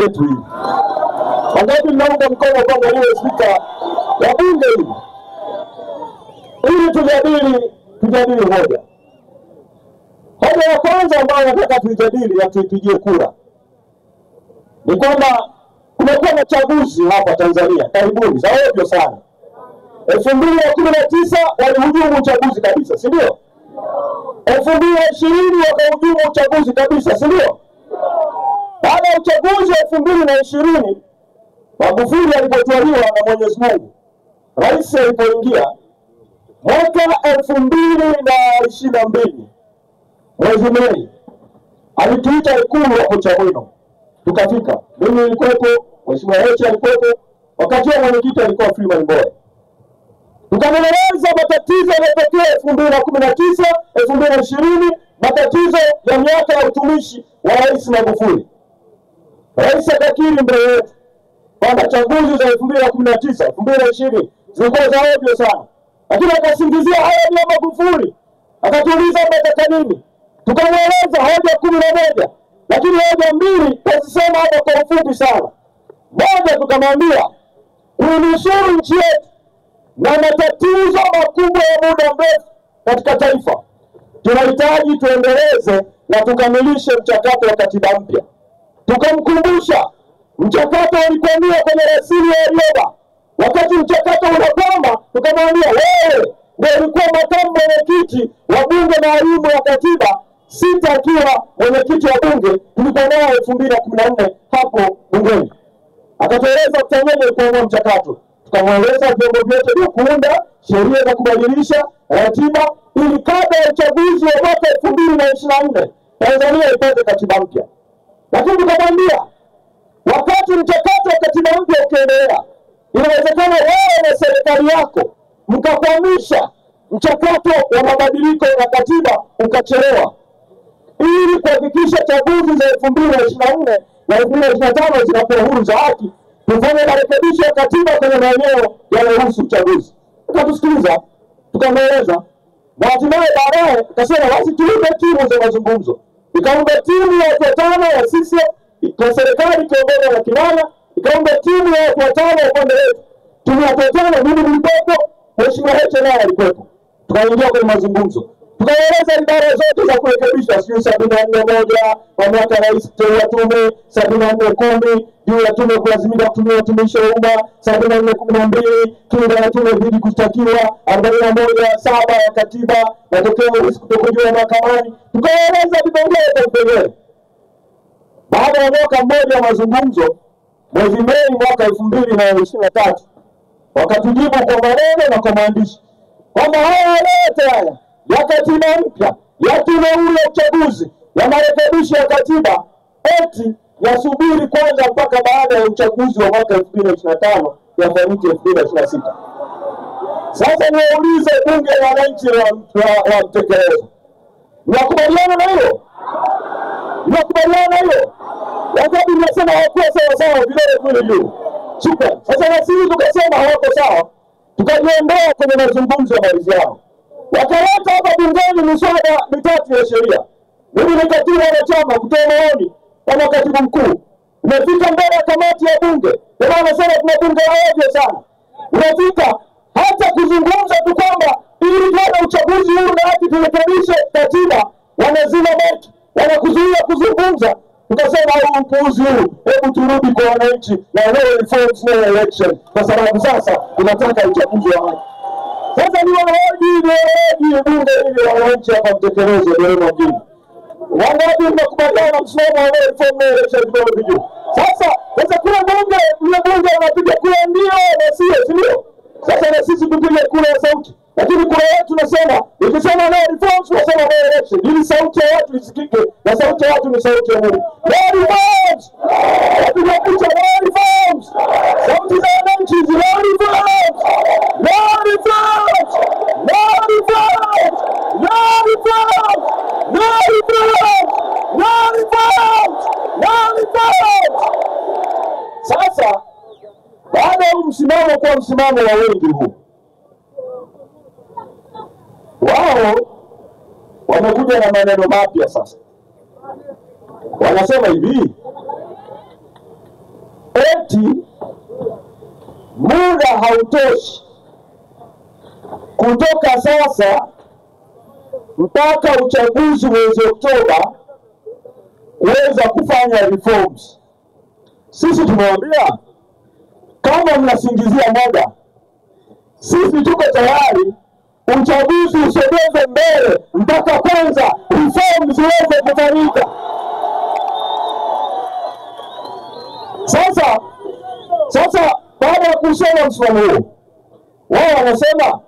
yetu hii. Wangapi mnaunga mkono kwamba niwe spika wa bunge hili? Ili tujadili hoja. Hoja ya kwanza ambayo nataka tujadili na tuipigie kura ni kwamba kumekuwa na chaguzi hapa Tanzania karibuni za ovyo sana. 2019 walihujumu uchaguzi kabisa, si ndio? 2020 wakahujumu uchaguzi kabisa, si ndio? Baada ya uchaguzi wa 2020 Magufuli alipotwaliwa na Mwenyezi Mungu, rais alipoingia mwaka 2022 mwezi Mei, alituita Ikulu hapo Chamwino. Tukafika. Mimi nilikuwepo, Mheshimiwa Heche alikuwepo, wakati wa mwenyekiti alikuwa Freeman Mbowe. Tukaeleza matatizo yaliyotokea 2019, 2020, matatizo ya miaka ya utumishi wa Rais Magufuli. Rais akakiri mbele yetu kwamba chaguzi za 2019, 2020 zilikuwa za ovyo sana. Lakini akasingizia haya ni Magufuli. Akatuuliza mnataka nini? Tukamweleza hoja 11, lakini hoja 2 tazisema hapa kwa ufupi sana. Moja, tukamwambia kuinusuru nchi yetu na matatizo makubwa ya muda mrefu katika taifa, tunahitaji tuendeleze na tukamilishe mchakato wa katiba mpya. Tukamkumbusha mchakato ulikwamia kwenye rasili ya Warioba. Wakati mchakato unakwama, tukamwambia wewe ndio ulikuwa makamu mwenyekiti wa bunge maalum ya katiba, sita akiwa mwenyekiti wa bunge, tulikuwa nao 2014 hapo bungeni. Akatueleza tutanyeje kwa mchakato. Tukamweleza vyombo vyote vya kuunda sheria za kubadilisha ratiba ili kabla ya uchaguzi wa mwaka 2024 Tanzania ipate katiba mpya. Lakini tukamwambia wakati mchakato wa katiba mpya ukiendelea, inawezekana wewe na serikali yako mkakwamisha mchakato wa mabadiliko ya katiba ukachelewa, ili kuhakikisha chaguzi za 2024 na 2025 zinakuwa huru za haki. Tufanye marekebisho ya katiba kwenye maeneo yanayohusu uchaguzi. Tukatusikiliza, tukamweleza, na hatimaye baadaye akasema basi tuunde timu za mazungumzo. Ikaunda timu ya watu 5 ya sisi kwa serikali kiongozwa na Kinana, ikaunda timu ya watu 5 upande wetu. Timu ya watu 5 mimi nilikuwepo, Mheshimiwa Heche naye alikuwepo. Tukaingia kwenye mazungumzo. Tukaeleza idara zote za kurekebisha, sio 74 kwa mwaka rais teua tume, 7410 juu ya tume kulazimika kutumia watumishi wa umma, 7412 kinga ya tume dhidi kushtakiwa, 41:7 ya katiba matokeo kutokujiwa mahakamani. Tukaeleza vipengele kwa vipengele. Baada ya mwaka mmoja wa mazungumzo, mwezi Mei mwaka 2023 wakatujibu kwa maneno na kwa maandishi kwamba haya yote haya ya katiba mpya, ya tume huru ya uchaguzi, ya marekebisho ya katiba, eti yasubiri kwanza mpaka baada ya uchaguzi wa mwaka 2025 yafanyike 2026. Sasa niwaulize bunge la wananchi wa mtekelezo, mnakubaliana na hilo? Mnakubaliana na hilo? Wakati mnasema hawakuwa sawa sawa vile kule juu. Shukrani. Sasa na sisi tukasema hawako sawa, tukajiondoa kwenye mazungumzo ya maridhiano. Wakaleta hapa bungeni miswada 3 ya sheria. Mimi ni katibu wa chama kutoa maoni kama katibu mkuu. Umefika mbele ya kamati ya bunge. Ndio wanasema tuna bunge la ovyo sana. Umefika hata kuzungumza tu kwamba ili baada ya uchaguzi huu na haki turekebishe katiba, wanazima mic, wanakuzuia kuzungumza. Tukasema huu upuuzi huu, hebu turudi kwa wananchi na no reforms no election, kwa sababu sasa tunataka uchaguzi wa haki. Sasa ni wahoji bunge hili la wananchi hapa mtekeleze ndio mjini. Wangapi mnakubaliana na msimamo wa reform no election kwa vijuu? Sasa kule bunge wanapiga kura ndio na sio. Sasa na sisi tupige kura ya sauti. Lakini kura yetu tunasema, ikisema no reforms tunasema no election. Ili sauti ya watu isikike, na sauti ya watu ni sauti ya Mungu. No reforms! Wapiga picha no reforms! Sauti za wananchi no reforms! No reforms! No reforms! No reforms! No reforms! No reforms! No reforms! Sasa baada ya msimamo kwa msimamo wa wengi huu, wao wamekuja na maneno mapya sasa. Wanasema hivi, eti muda hautoshi kutoka sasa mpaka uchaguzi mwezi Oktoba kuweza kufanya reforms. Sisi tumewaambia kama mnasingizia muda, sisi tuko tayari uchaguzi usogezwe mbele mpaka kwanza reforms ziweze kufanyika. Sasa baada ya kusema msimamo huu, wao wanasema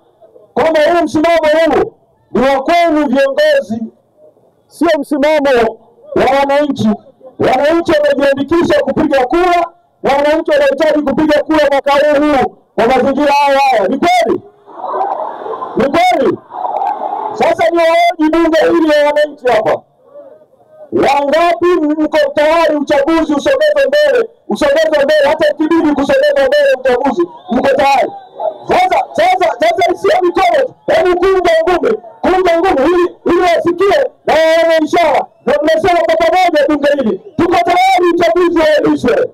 kwamba huu msimamo huu ni wa kwenu viongozi, sio msimamo wa wananchi. Wananchi wamejiandikisha kupiga kura, na wananchi wanahitaji kupiga kura mwaka huu kwa mazingira haya. Ni kweli? Ni kweli? Sasa ni waoji bunge hili ya wananchi hapa, wangapi mko tayari uchaguzi usogezwe mbele? Usogezwe mbele, hata ikibidi kusogezwa mbele uchaguzi, mko tayari? Sasa sio mikono, hebu kunja ngumi ili wasikie na waone ishara. Na tunasema kwa pamoja bunge hili, tuko tayari uchaguzi uahirishwe.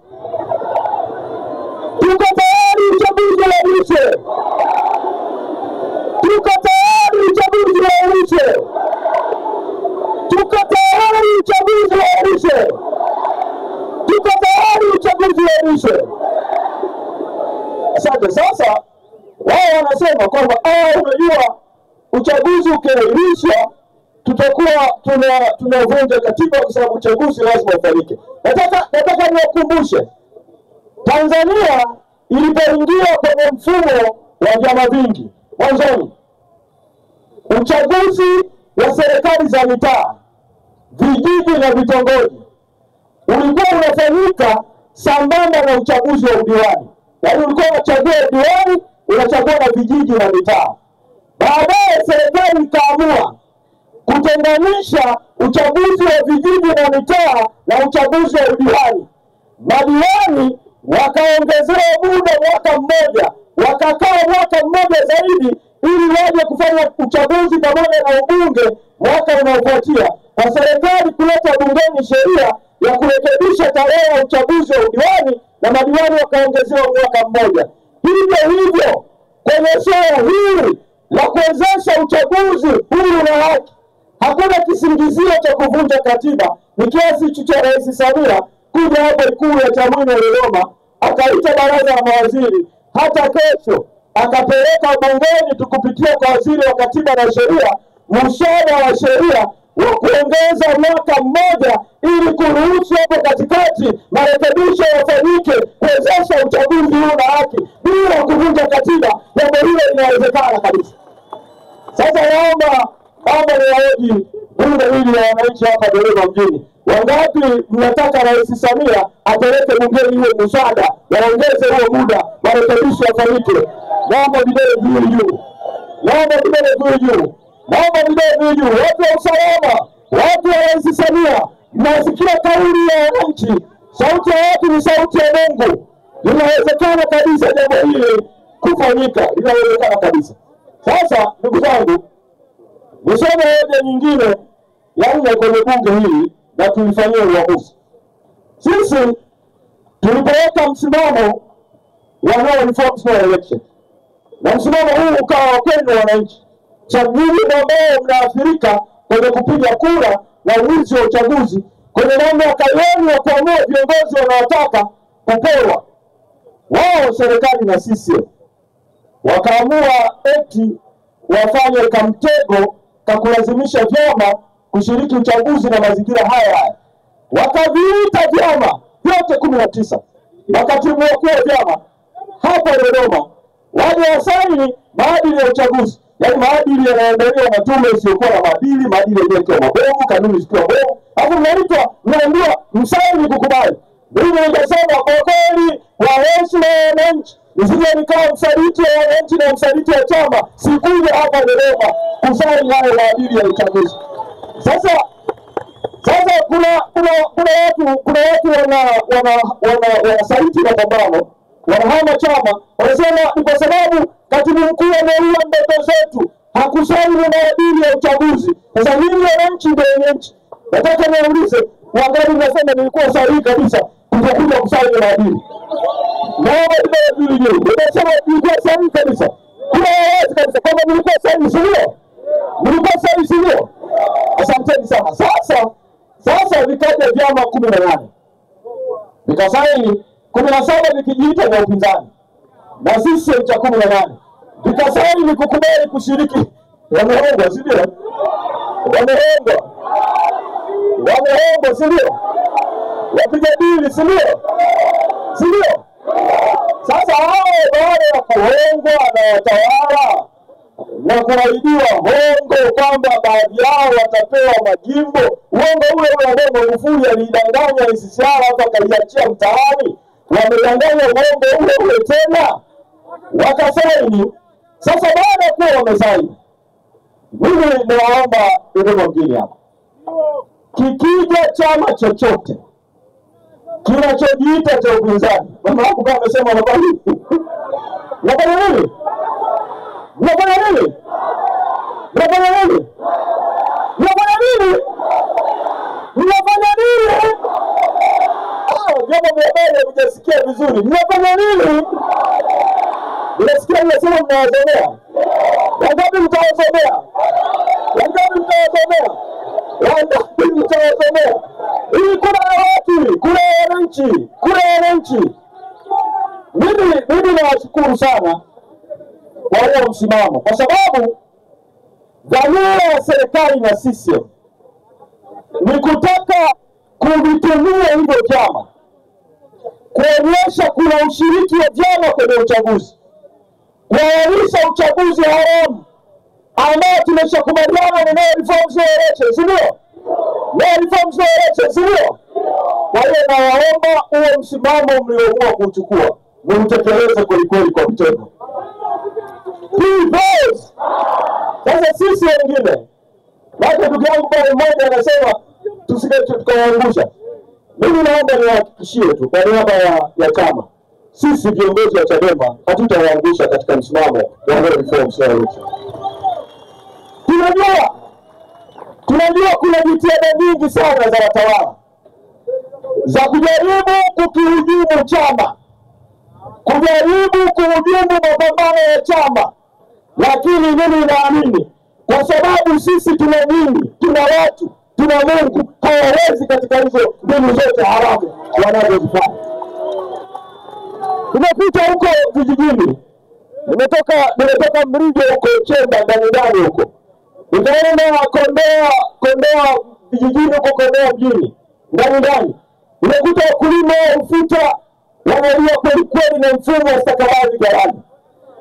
Tuko tayari uchaguzi uahirishwe. Tuko tayari uchaguzi uahirishwe. Tuko tayari uchaguzi uahirishwe. Tuko tayari uchaguzi uahirishwe. Asante. Sasa wao wanasema kwamba unajua uchaguzi ukiahirishwa tutakuwa tunavunja katiba kwa sababu uchaguzi lazima ufanyike. Nataka niwakumbushe, Tanzania ilipoingia kwenye mfumo wa vyama vingi mwanzoni, uchaguzi wa serikali za mitaa, vijiji na vitongoji ulikuwa unafanyika sambamba na uchaguzi wa udiwani. Yaani ulikuwa unachagua udiwani, unachagua na vijiji na mitaa. Baadaye serikali ikaamua kutenganisha uchaguzi wa vijiji na mitaa na uchaguzi wa udiwani. Madiwani wakaongezewa muda mwaka mmoja, wakakaa mwaka mmoja zaidi ili waje kufanya uchaguzi pamoja na ubunge mwaka unaofuatia, kwa serikali kuleta bungeni sheria ya kurekebisha tarehe ya uchaguzi wa udiwani, na madiwani wakaongezewa mwaka mmoja. Hivyo kwenye swala hili la kuwezesha uchaguzi huru na haki, hakuna kisingizio cha kuvunja katiba. Ni kiasi cha Rais Samia kuja hapa Ikulu ya Chamwino Dodoma, akaita baraza la mawaziri, hata kesho akapeleka bungeni tukupitia kwa waziri wa katiba na sheria mswada wa sheria wa kuongeza mwaka mmoja ili kuruhusu hapo katikati marekebisho yafanyike kuwezesha uchaguzi huru na haki bila kuvunja katiba. Jambo hilo linawezekana kabisa. Sasa naomba niwahoji bunge hili la wananchi hapa Dodoma mjini, wangapi mnataka Rais Samia apeleke bungeni huo mswada waongeze huo muda marekebisho yafanyike? Naomba vidole viwe juu. Naomba vidole viwe juu. Naomba vidole viwe juu. Watu wa usalama, watu wa Rais Samia, mnasikia kauli ya wananchi. Sauti ya watu ni sauti ya Mungu. Inawezekana kabisa jambo hili kufanyika. Inawezekana kabisa. Sasa ndugu zangu, niseme hoja nyingine ya nne kwenye bunge hili na tulifanyia uamuzi. Sisi tulipoweka msimamo wa no reforms no election, na msimamo huu ukawa kwenu wananchi, chaguzi ambao mnaathirika kwenye kupiga kura na uwizi wa uchaguzi, kwenye mamlaka yenu ya kuamua viongozi wanaotaka kuporwa. Wao serikali na sisi wakaamua eti wafanye kamtego kakulazimisha vyama kushiriki uchaguzi na mazingira haya. Wakaviita vyama vyote 19, wakatimua kwa vyama hapa Dodoma waje wasaini maadili ya uchaguzi. Yaani maadili yanayoendelewa na tume isiyokuwa na maadili, maadili yenyewe kwa mabovu, kanuni zikiwa bovu. Hapo mnaambiwa msaini kukubali. Mimi ningesema kwa kweli kwa heshima ya wananchi, nisije nikawa msaliti wa wananchi na msaliti wa chama, sikuja hapa Dodoma kusaini hayo maadili ya uchaguzi. Sasa kuna watu wanasaliti mapambano, wanahama chama, wanasema ni kwa sababu katibu mkuu ameua ndoto zetu, hakusaini maadili ya uchaguzi. Sasa nini wananchi ndio nchi? Nataka niulize, wangapi nasema nilikuwa sahihi kabisa kutokuja kusaini maadili? naomba tunajulijui. Nimesema nilikuwa sahihi kabisa. Kuna wazi kabisa kwamba nilikuwa sahihi, sio? Nilikuwa sahihi, sio? Asanteni sana. Sasa vikaja vyama 18. Vikasaini 17 vikijiita vya upinzani. Na sisi cha 18. Vikasaini kukubali kushiriki. Wameomba, sio? Wameomba, sio? Wapiga dili, sio? Sasa hao baada ya kuhongwa na watawala na kuahidiwa hongo kwamba baadhi yao watapewa majimbo, hongo ule ambao Magufuli alidanganya NCCR hapa akaiachia mtaani, wamedanganya hongo ule tena wakasaini. Sasa baada ya kuwa wamesaini, mimi naomba Dodoma mjini hapa, kikija chama chochote kinachojiita cha upinzani, mama wangu kama amesema nafanya nini? Nafanya nini? Vyombo vya habari havijasikia vizuri. Mnafanya nini? Unasikia mnasema mnawasomea. Wangapi mtawasomea? Hii kura ya watu, kura ya wananchi. Mimi nawashukuru sana kwa huo msimamo, kwa sababu dhamira ya serikali na CCM ni kutaka kuvitumia hivyo vyama kuonyesha kuna ushiriki wa vyama kwenye uchaguzi, kuahirisha uchaguzi haramu ambao tumeshakubaliana na reforms na elections, sio? Kwa hiyo nawaomba huo msimamo mlioamua kuchukua mtekeleze kweli kwa vitendo. Sasa sisi wengine, watu ndugu yangu pale mmoja anasema tusije tukawaangusha. Mimi naomba niwahakikishie tu kwa niaba ya chama, sisi viongozi wa Chadema hatutawaangusha katika msimamo wa reforms na elections. Tunajua kuna jitihada nyingi sana za watawala za kujaribu kukihujumu chama, kujaribu kuhujumu mapambano ya chama, lakini mimi naamini kwa sababu sisi tuna nini, tuna watu, tuna Mungu, hawawezi katika hizo mbinu zote haramu wanazozifanya. Tumepita huko vijijini, nimetoka Mrijo huko Chemba ndani huko, nikaenda Kondoa vijijini huko, Kondoa mjini ndani. Unakuta wakulima ufuta wanalia kweli na mfumo wa stakabadhi ghalani.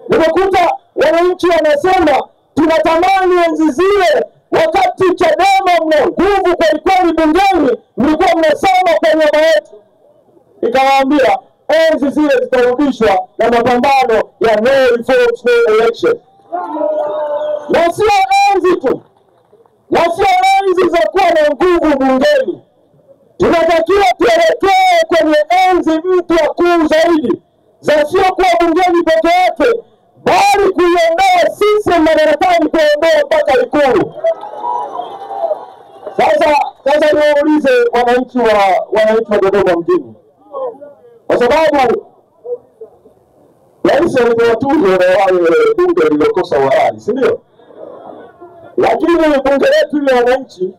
Unakuta wananchi wanasema tunatamani enzi zile wakati Chadema mna nguvu kweli bungeni, mlikuwa mnasema kwa niaba yetu. Ikawaambia enzi zile zitarudishwa na mapambano ya no reforms no election. Na sio enzi tu, na sio enzi za kuwa na nguvu bungeni. Tunatakiwa tuelekee kwenye enzi mpya kuu zaidi za sio kuwa bungeni peke yake, bali kuiondoa sisi madarakani, kuondoa mpaka Ikulu. Sasa niwaulize wananchi wa Dodoma mjini, kwa sababu rais alitoa tuzo na wale bunge lililokosa uhalali, si ndio? Lakini bunge letu ile wananchi,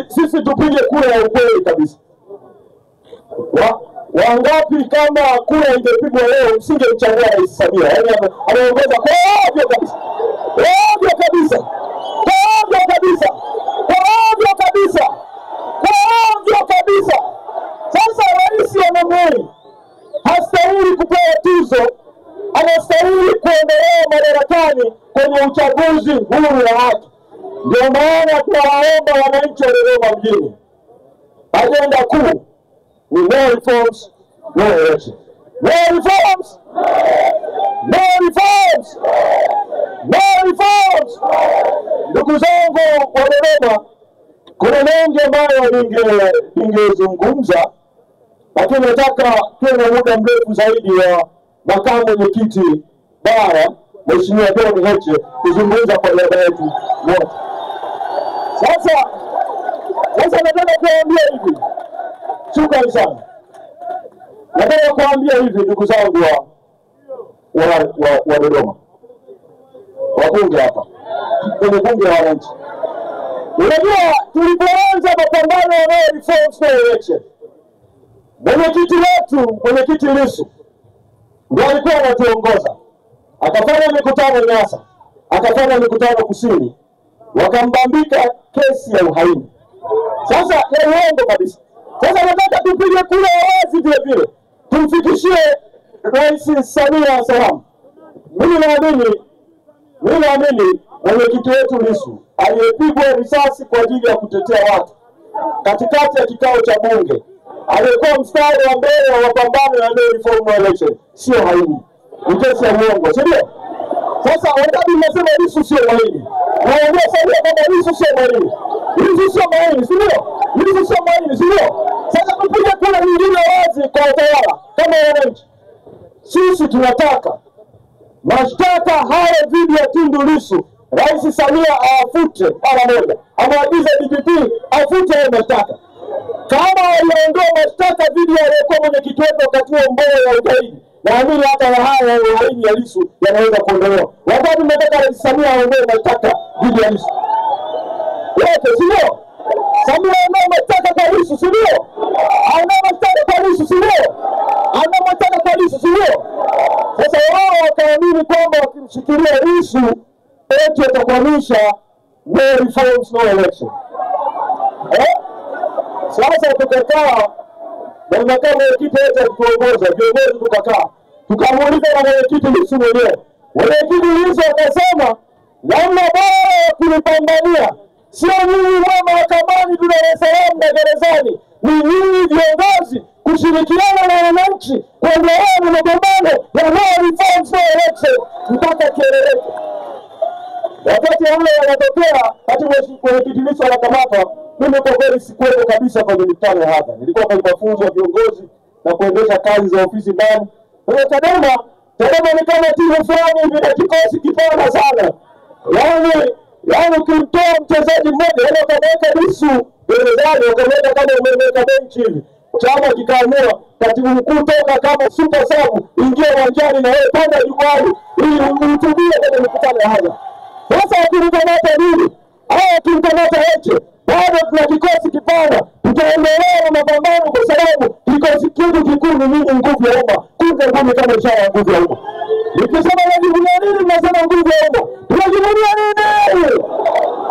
sisi tupige kura ya ukweli kabisa. Wangapi kama kura ingepigwa leo msingemchagua Rais Samia? Yaani anaongoza kwa ovyo kabisa. Sasa rais anamwoni hastahili kupewa tuzo, anastahili kuendelea madarakani kwenye uchaguzi huru na haki. Ndio maana tunawaomba wananchi wa Dodoma mjini, ajenda kuu ni no reforms, no election. No reforms! Ndugu zangu wa Dodoma, kuna mengi ambayo ningezungumza, lakini nataka tuwe muda mrefu zaidi wa makamu mwenyekiti bara Mheshimiwa John Heche kuzungumza kwa niaba yetu wote. Sasa nataka kuambia hivi. Shukrani sana. Nataka kuambia hivi ndugu zangu wa Dodoma, wabunge hapa kwenye bunge la wananchi. Unajua tulipoanza mapambano ya no reforms no election, mwenyekiti Lissu ndio alikuwa anatuongoza. Akafanya mikutano Nyasa, akafanya mikutano Kusini, wakambambika kesi ya uhaini. Sasa ya uongo kabisa. Sasa nataka tupige kura wazi vile vile, tumfikishie Rais Samia salamu. Mimi naamini mwenyekiti wetu Lissu aliyepigwa risasi kwa ajili ya kutetea watu katikati ya kikao cha bunge, alikuwa mstari wa mbele wa mapambano ya no reform no election, sio haini. Ni kesi ya uongo, sio? Sasa wangapi mnasema Lissu sio haini? Naambia Samia kwamba Lissu sio haini. Lissu sio haini, sio? Lissu sio haini, sio? Sasa tupige kura nyingine wazi kwa utawala kama wananchi. Sisi tunataka mashtaka haya dhidi ya Tundu Lissu, Rais Samia afute mara moja. Amaagize DPP afute hayo mashtaka. Kama aliondoa mashtaka dhidi ya aliyekuwa mwenyekiti wetu wakati wa Mbowe ya ugaidi, naamini hata haya ya uhaini ya Lissu yanaweza kuondolewa. Wakati mnataka Rais Samia aondoe mashtaka dhidi ya Lissu yote, sio? Samia ana mashtaka kwa Lissu, sio? Ana mashtaka kwa Lissu, sio? Ana mashtaka kwa Lissu, sio? Sasa wao wakaamini kwamba wakimshikilia Lissu eti atakwamisha no reforms no election. Sasa tukakaa na makamu mwenyekiti wetu kuongoza viongozi, tukamuuliza na mwenyekiti Lissu mwenyewe. Mwenyekiti Lissu akasema namna bora ya kulipambania sio nyinyi mahakamani Dar es Salaam na gerezani, ni nyinyi viongozi kushirikiana na wananchi kuendelea na mapambano ya no reforms no election mpaka kieleweke. Wakati wale wanatokea, hata mwenyekiti Lissu anakamatwa, mimi kwa kweli sikuwepo kabisa kwenye mikutano ya hadhara. Nilikuwa kwenye mafunzo ya viongozi na kuendesha kazi za ofisi ndani. Kwa Chadema ni kama timu fulani hivi na kikosi kipana sana. Yaani ukimtoa mchezaji mmoja, yaani ukamweka Lissu gerezani, ukamweka kama umeweka benchi hivi, chama kikaamua katibu mkuu toka kama super sub, ingia uwanjani na wewe panda jukwani ili uhutubie kwenye mikutano ya hadhara. Sasa akimkamata nini? Akimkamata wote, bado tuna kikosi kipana, tutaendelea na mapambano kwa sababu kikosi kitu kikuu ni nini? Nguvu ya umma. Kunja ngumi kama ishara ya nguvu ya umma. Nikisema najivunia nini, mnasema nguvu ya umma. Tunajivunia nini?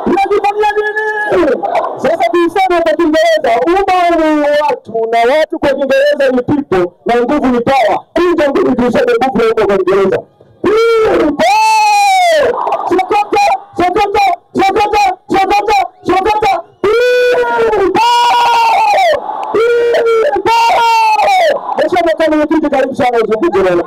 Tunajivunia nini? Sasa tuiseme kwa Kiingereza, umma ni watu na watu kwa Kiingereza ni people na nguvu ni power. Kunja ngumi tuiseme nguvu ya umma kwa Kiingereza. Sokota, sokota, sokota, sokota, sokota. Karibu sana uzungumze.